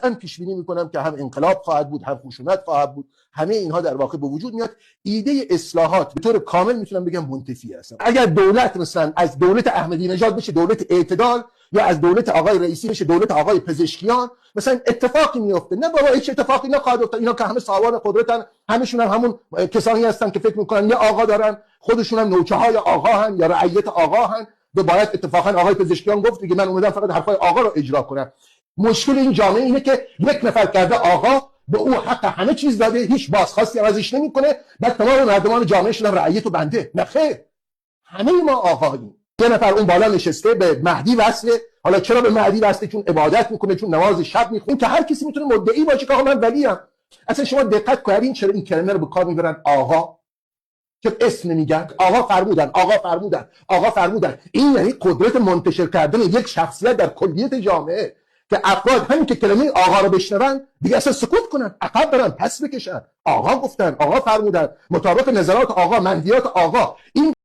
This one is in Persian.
قطعا پیش بینی میکنم که هم انقلاب خواهد بود، هم خشونت خواهد بود. همه اینها در واقع به وجود میاد. ایده اصلاحات به طور کامل میتونم بگم منتفی هستم. اگر دولت مثلا از دولت احمدی نژاد بشه دولت اعتدال، یا از دولت آقای رئیسی بشه دولت آقای پزشکیان، مثلا اتفاقی میفته؟ نه بابا، هیچ اتفاقی نخواهد افتاد. اینا که همه صاحبان قدرتن، همشون هم همون کسانی هستن که فکر میکنن یه آقا دارن، خودشون هم نوچه‌های آقا هن یا رعیت آقا هن. و باید اتفاقا آقای پزشکیان گفت دیگه من اومدم فقط حرفای آقا رو اجرا کنم. مشکل این جامعه اینه که یک نفر کرده آقا، به او حق همه چیز داده، هیچ بازخواستی ازش نمیکنه، بعد تمام مردمان جامعه شدن رعیت و بنده. نه خیر، همه ما آقاییم. یه نفر اون بالا نشسته به مهدی وصله. حالا چرا به مهدی وصله؟ چون عبادت میکنه، چون نماز شب میخونه. که هر کسی میتونه مدعی باشه که آقا من ولیم. اصلا شما دقت کردین چرا این کلمه رو به کار میبرن آقا؟ که اسم نمیگن، آقا فرمودن، آقا فرمودن، آقا فرمودن. این یعنی قدرت منتشر کردن یک شخصیت در کلیت جامعه، که افراد همین که کلمه آقا رو بشنون دیگه اصلا سکوت کنن، عقب برن، پس بکشن. آقا گفتن، آقا فرمودن، مطابق نظرات آقا، منهیات آقا. این